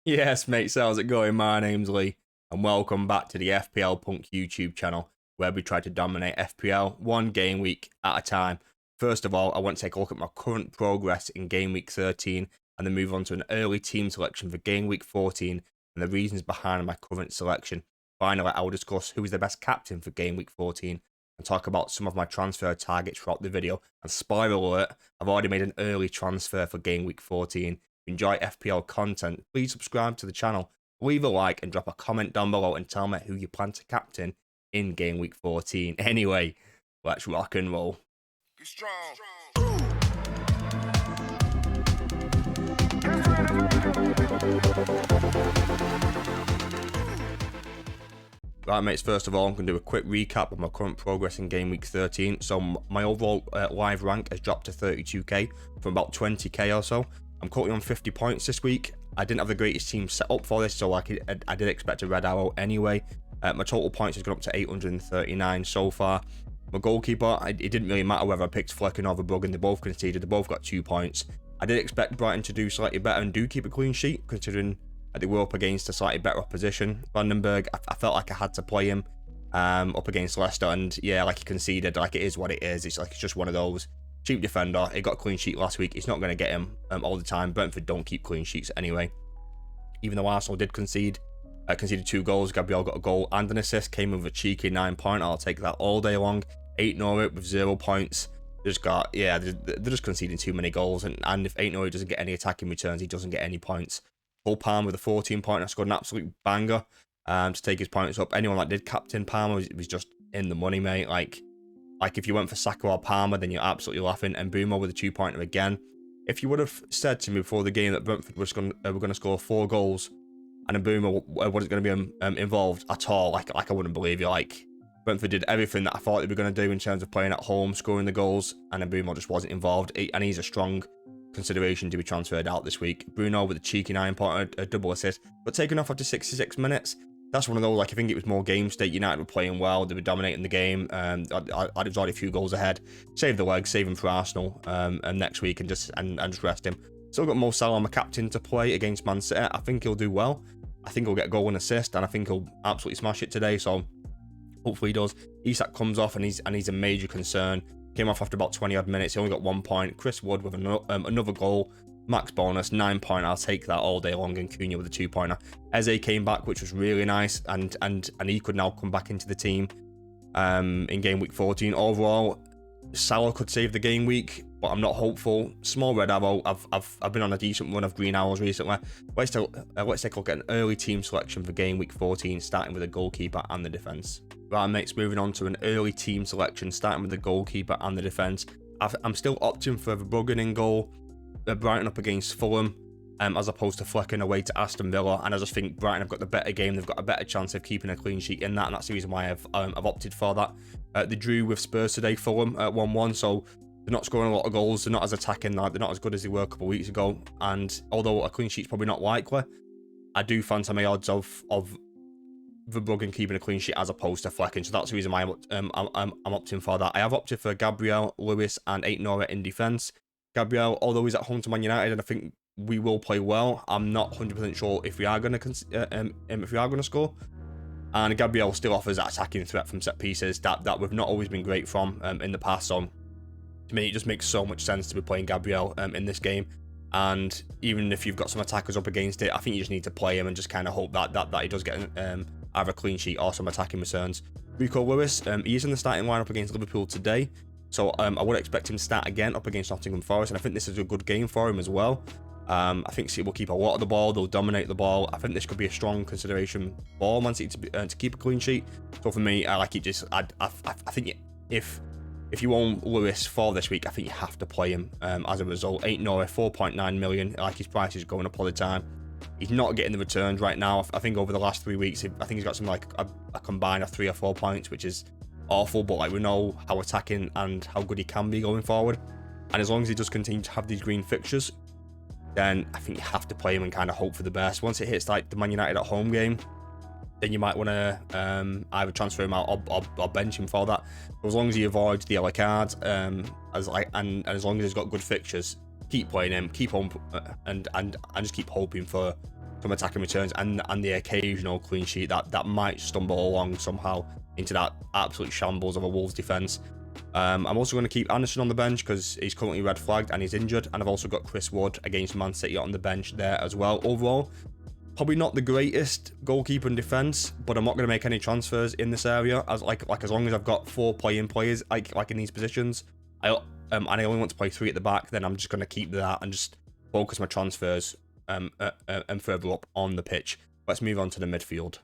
Yes, mate, so how's it going? My name's Lee, and welcome back to the FPL Punk YouTube channel, where we try to dominate FPL one game week at a time. First of all, I want to take a look at my current progress in game week 13, and then move on to an early team selection for game week 14, and the reasons behind my current selection. Finally, I will discuss who is the best captain for game week 14, and talk about some of my transfer targets throughout the video. And spoiler alert, I've already made an early transfer for game week 14. Enjoy FPL content, please subscribe to the channel, leave a like and drop a comment down below and tell me who you plan to captain in game week 14. Anyway, let's rock and roll. Get strong. Right, mates, first of all, I'm going to do a quick recap of my current progress in game week 13. So my overall live rank has dropped to 32k from about 20k or so. I'm currently on 50 points this week. I didn't have the greatest team set up for this, so I did expect a red arrow anyway. My total points has gone up to 839 so far. My goalkeeper, it didn't really matter whether I picked Flecken or Verbruggen. They both conceded. They both got 2 points. I did expect Brighton to do slightly better and do keep a clean sheet, considering they were up against a slightly better opposition. Vandenberg, I felt like I had to play him up against Leicester, and yeah, like he conceded. Like, it is what it is. It's just one of those. Cheap defender. He got a clean sheet last week. It's not going to get him all the time. Brentford don't keep clean sheets anyway. Even though Arsenal did conceded 2 goals. Gabriel got a goal and an assist. Came with a cheeky 9-point. I'll take that all day long. 8 Norwich with 0 points. They're just conceding too many goals. And if 8 Norwich doesn't get any attacking returns, he doesn't get any points. Paul Palmer with a 14-point. I scored an absolute banger to take his points up. Anyone that did captain Palmer was just in the money, mate. Like if you went for Saka or Palmer, then you're absolutely laughing. And Boomer with a 2-pointer again. If you would have said to me before the game that Brentford were going to score 4 goals and then Boomer wasn't going to be involved at all, like I wouldn't believe you. Like, Brentford did everything that I thought they were going to do in terms of playing at home, scoring the goals, and then Boomer just wasn't involved. And he's a strong consideration to be transferred out this week. Bruno with a cheeky 9-pointer, a double assist, but taken off after 66 minutes. That's one of those, like, I think it was more game state. United were playing well. They were dominating the game. I was already a few goals ahead. Save the legs, save him for Arsenal next week and just rest him. Still got Mo Salah, my captain, to play against Man City. I think he'll do well. I think he'll get a goal and assist, and I think he'll absolutely smash it today. So hopefully he does. Isak comes off, and he's a major concern. Came off after about 20-odd minutes. He only got 1 point. Chris Wood with another goal. Max bonus, 9-point. I'll take that all day long. And Cunha with a 2-pointer. Eze came back, which was really nice, and he could now come back into the team in game week 14. Overall, Salah could save the game week, but I'm not hopeful. Small red arrow. I've been on a decent run of green arrows recently. Let's take a look at an early team selection for game week 14, starting with the goalkeeper and the defense. Right, mates, moving on to an early team selection, starting with the goalkeeper and the defense. I'm still opting for Verbruggen in goal. Brighton up against Fulham, as opposed to Flecken away to Aston Villa, and I just think Brighton have got the better game. They've got a better chance of keeping a clean sheet in that, and that's the reason why I've opted for that. They drew with Spurs today, Fulham at 1-1, so they're not scoring a lot of goals. They're not as attacking. They're not as good as they were a couple of weeks ago. And although a clean sheet's probably not likely, I do fancy my odds of Verbruggen keeping a clean sheet as opposed to Flecken. So that's the reason why I'm opting for that. I have opted for Gabriel, Lewis, and 8 Norwich in defence. Gabriel, although he's at home to Man United, and I think we will play well, I'm not 100% sure if we are going to score. And Gabriel still offers that attacking threat from set pieces that we've not always been great from in the past. So to me, it just makes so much sense to be playing Gabriel in this game. And even if you've got some attackers up against it, I think you just need to play him and just kind of hope that he does get either a clean sheet or some attacking returns. Rico Lewis, he is in the starting lineup against Liverpool today. So I would expect him to start again up against Nottingham Forest, and I think this is a good game for him as well. I think City will keep a lot of the ball. They'll dominate the ball. I think this could be a strong consideration for Man City to keep a clean sheet. So for me, I like it. I think if you own Lewis for this week, I think you have to play him as a result. 8 Norwich, 4.9 million. Like, his price is going up all the time. He's not getting the returns right now. I think over the last 3 weeks, I think he's got something like a combined of 3 or 4 points, which is awful, but like, we know how attacking and how good he can be going forward, and as long as he does continue to have these green fixtures, then I think you have to play him and kind of hope for the best. Once it hits like the Man United at home game, then you might want to either transfer him out or bench him for that. But as long as he avoids the yellow card, and as long as he's got good fixtures, keep playing him, keep on and just keep hoping for some attacking returns, and the occasional clean sheet that might stumble along somehow into that absolute shambles of a Wolves defense. I'm also going to keep Anderson on the bench because he's currently red flagged and he's injured, and I've also got Chris Wood against Man City on the bench there as well. Overall, probably not the greatest goalkeeper and defense, but I'm not going to make any transfers in this area as as long as I've got 4 playing players like in these positions. And I only want to play 3 at the back, then I'm just going to keep that and just focus my transfers and further up on the pitch. Let's move on to the midfield.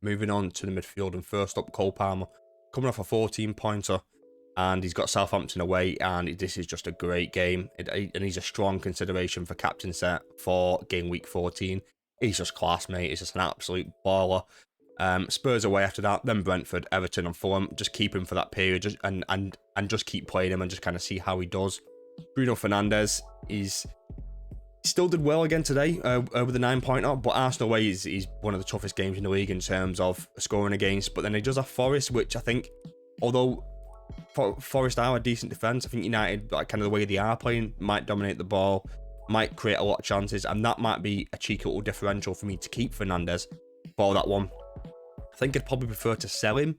Moving on to the midfield, and first up, Cole Palmer, coming off a 14-pointer, and he's got Southampton away, and this is just a great game, and he's a strong consideration for captain set for game week 14. He's just class, mate. He's just an absolute baller. Spurs away after that, then Brentford, Everton, and Fulham. Just keep him for that period, and just keep playing him and just kind of see how he does. Bruno Fernandes still did well again today with the 9-pointer, but Arsenal away is one of the toughest games in the league in terms of scoring against. But then he does have Forest, which I think, although Forest are a decent defence, I think United, like kind of the way they are playing, might dominate the ball, might create a lot of chances, and that might be a cheeky little differential for me to keep Fernandes for that one. I think I'd probably prefer to sell him,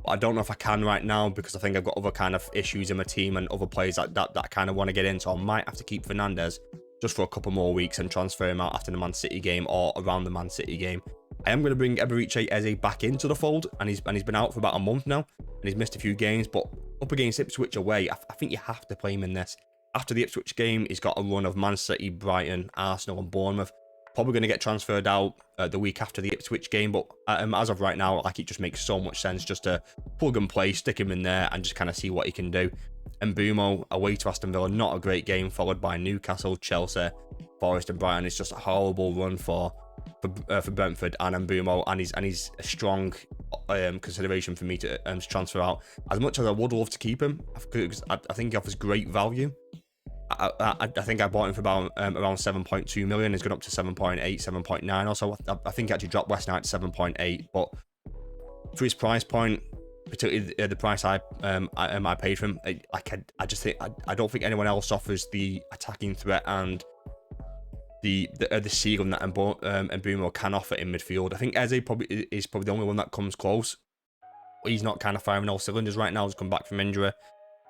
but I don't know if I can right now because I think I've got other kind of issues in my team and other players that I kind of want to get in, so I might have to keep Fernandes just for a couple more weeks and transfer him out after the Man City game or around the Man City game. I am going to bring Eberiche Eze back into the fold, and he's been out for about a month now, and he's missed a few games, but up against Ipswich away, I think you have to play him in this. After the Ipswich game, he's got a run of Man City, Brighton, Arsenal and Bournemouth. Probably going to get transferred out the week after the Ipswich game, but as of right now, like, it just makes so much sense just to plug and play, stick him in there and just kind of see what he can do. And Mbumo away to Aston Villa, not a great game, followed by Newcastle, Chelsea, Forest and Brighton. It's just a horrible run for Brentford and Mbumo, and he's a strong consideration for me to transfer out. As much as I would love to keep him, because I think he offers great value. I think I bought him for about around 7.2 million. He's gone up to 7.8, 7.9 or so. I think he actually dropped West Night to 7.8, but for his price point, particularly the price I paid for him, I just think I don't think anyone else offers the attacking threat and the ceiling that Mbumo can offer in midfield. I think Eze is probably the only one that comes close. He's not kind of firing all cylinders right now. He's come back from injury,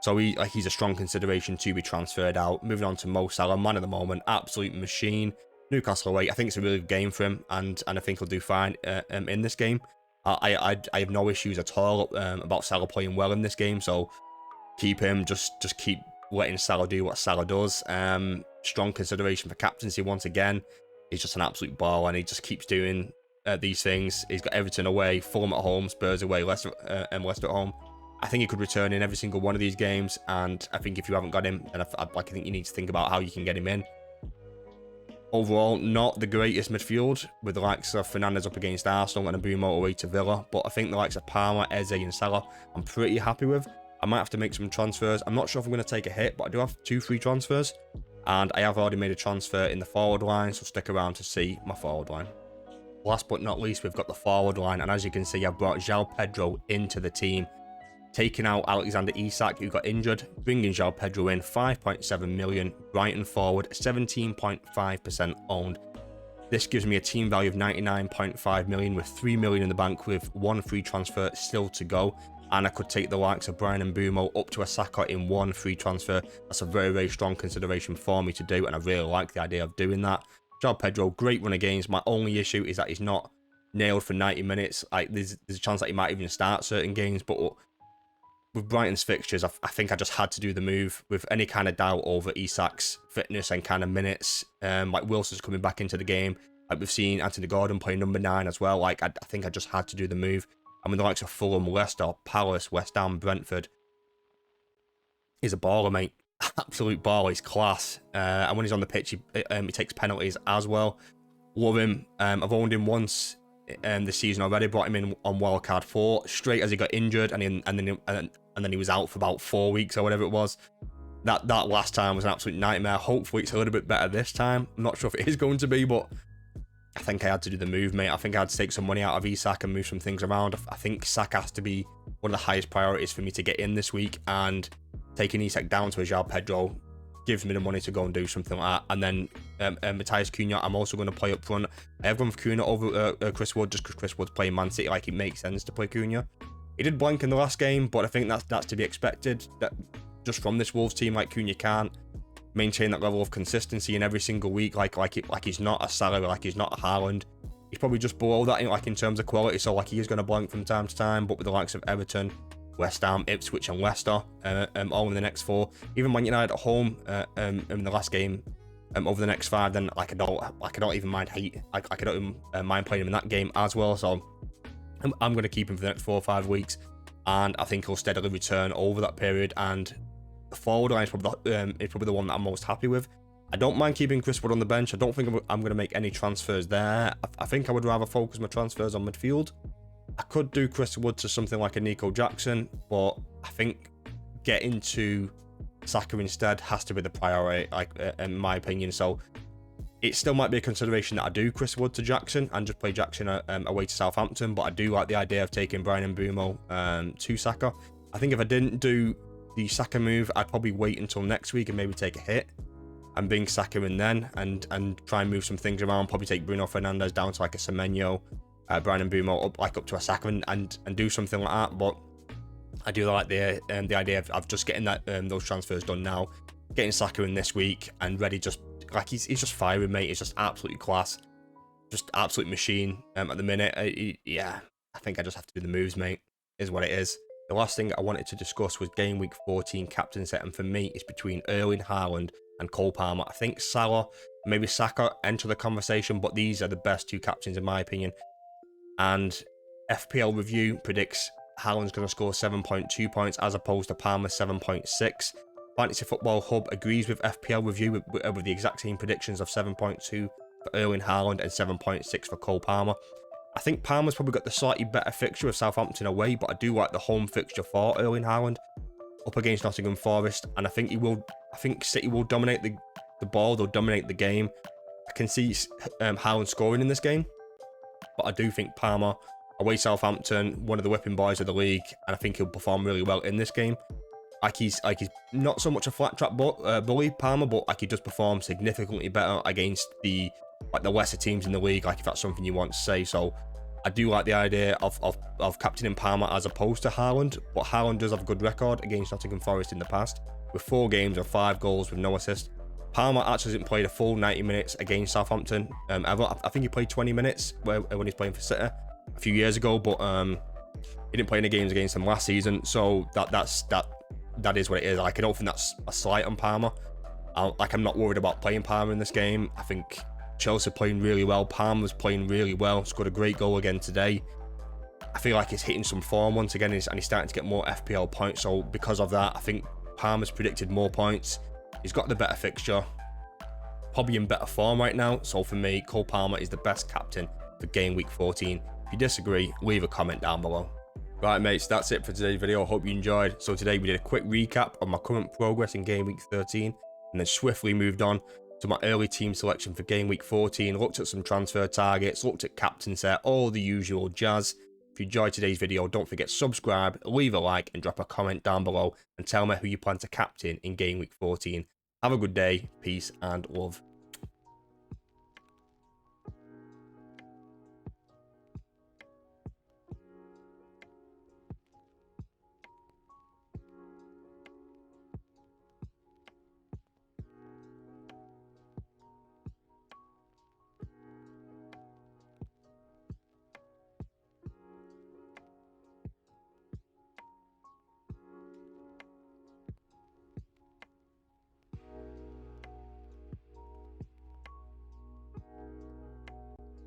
so he's a strong consideration to be transferred out. Moving on to Mo Salah, man of the moment, absolute machine. Newcastle away, I think it's a really good game for him, and I think he'll do fine in this game. I have no issues at all about Salah playing well in this game, so keep him. Just keep letting Salah do what Salah does. Strong consideration for captaincy once again. He's just an absolute ball, and he just keeps doing these things. He's got Everton away, Fulham at home, Spurs away, Leicester at home. I think he could return in every single one of these games, and I think if you haven't got him, then I think you need to think about how you can get him in. Overall, not the greatest midfield, with the likes of Fernandes up against Arsenal and Mbumo away to Villa, but I think the likes of Palmer, Eze and Salah, I'm pretty happy with. I might have to make some transfers. I'm not sure if I'm going to take a hit, but I do have 2 free transfers, and I have already made a transfer in the forward line, so stick around to see my forward line. Last but not least, we've got the forward line, and as you can see, I've brought João Pedro into the team, taking out Alexander Isak, who got injured, bringing João Pedro in, 5.7 million, Brighton forward, 17.5% owned. This gives me a team value of 99.5 million with 3 million in the bank, with 1 free transfer still to go. And I could take the likes of Brian Mbumo up to a Saka in 1 free transfer. That's a very, very strong consideration for me to do, and I really like the idea of doing that. João Pedro, great run of games. My only issue is that he's not nailed for 90 minutes. Like, there's a chance that he might even start certain games, but with Brighton's fixtures, I think I just had to do the move with any kind of doubt over Isak's fitness and kind of minutes. Like, Wilson's coming back into the game. Like, we've seen Anthony Gordon play number 9 as well. Like, I think I just had to do the move. I mean, the likes of Fulham, Leicester, Palace, West Ham, Brentford. He's a baller, mate. Absolute baller. He's class. And when he's on the pitch, he takes penalties as well. Love him. I've owned him once this season already. Brought him in on wildcard 4 straight as he got injured, and then he was out for about 4 weeks or whatever it was. That last time was an absolute nightmare. Hopefully it's a little bit better this time. I'm not sure if it is going to be, but I think I had to do the move, mate. I think I had to take some money out of Isak and move some things around. I think Saka has to be one of the highest priorities for me to get in this week, and taking Isak down to a João Pedro gives me the money to go and do something like that. And then Matthias Cunha, I'm also going to play up front. I have gone for Cunha over Chris Wood just because Chris Wood's playing Man City. Like, it makes sense to play Cunha. He did blank in the last game, but I think that's to be expected. That just from this Wolves team, like, Cunha can't maintain that level of consistency in every single week. Like he's not a Salah, like he's not a Haaland. He's probably just below that, in terms of quality. So like he is going to blank from time to time, but with the likes of Everton, West Ham, Ipswich, and Leicester, all in the next 4. Even Man United at home in the last game, over the next 5, then like I don't even mind I don't even mind playing him in that game as well. So I'm going to keep him for the next 4 or 5 weeks, and I think he'll steadily return over that period. And the forward line is probably the one that I'm most happy with. I don't mind keeping Chris Wood on the bench. I don't think I'm going to make any transfers there. I think I would rather focus my transfers on midfield. I could do Chris Wood to something like a Nico Jackson, but I think getting to Saka instead has to be the priority, in my opinion. So it still might be a consideration that I do Chris Wood to Jackson and just play Jackson away to Southampton, but I do like the idea of taking Brian Mbeumo to Saka. I think if I didn't do the Saka move, I'd probably wait until next week and maybe take a hit and bring Saka in then and try and move some things around. Probably take Bruno Fernandes down to like a Semenyo, Brian Mbeumo up to a Saka and do something like that. But I do like the idea of just getting those transfers done now, getting Saka in this week and ready. Just like he's just firing, mate. He's just absolutely class, just absolute machine at the minute. Yeah, I think I just have to do the moves, mate. Is what it is. The last thing I wanted to discuss was game week 14 captain set, and for me, it's between Erling Haaland and Cole Palmer. I think Salah, maybe Saka enter the conversation, but these are the best 2 captains in my opinion. And FPL Review predicts Haaland's going to score 7.2 points as opposed to Palmer's 7.6. Fantasy Football Hub agrees with FPL Review with the exact same predictions of 7.2 for Erling Haaland and 7.6 for Cole Palmer. I think Palmer's probably got the slightly better fixture of Southampton away, but I do like the home fixture for Erling Haaland up against Nottingham Forest, and I think City will dominate the ball. They'll dominate the game. I can see Haaland scoring in this game, but I do think Palmer away Southampton, one of the whipping boys of the league, and I think he'll perform really well in this game. He's not so much a flat trap bully, Palmer, but he does perform significantly better against the lesser teams in the league, if that's something you want to say. So I do like the idea of captaining Palmer as opposed to Haaland, but Haaland does have a good record against Nottingham Forest in the past, with 4 games and 5 goals with no assist. Palmer actually hasn't played a full 90 minutes against Southampton ever. I think he played 20 minutes when he's playing for City a few years ago, but he didn't play any games against them last season, so that is what it is. I don't think that's a slight on Palmer. I'm not worried about playing Palmer in this game. I think Chelsea playing really well. Palmer's playing really well. Scored a great goal again today. I feel like he's hitting some form once again, and he's starting to get more FPL points. So because of that, I think Palmer's predicted more points. He's got the better fixture, probably in better form right now. So for me, Cole Palmer is the best captain for game week 14. If you disagree, leave a comment down below. Right, mates, that's it for today's video. I hope you enjoyed. So today we did a quick recap of my current progress in game week 13, and then swiftly moved on to my early team selection for game week 14. Looked at some transfer targets, looked at captain set, all the usual jazz. If you enjoyed today's video, don't forget to subscribe, leave a like, and drop a comment down below and tell me who you plan to captain in game week 14. Have a good day, peace and love.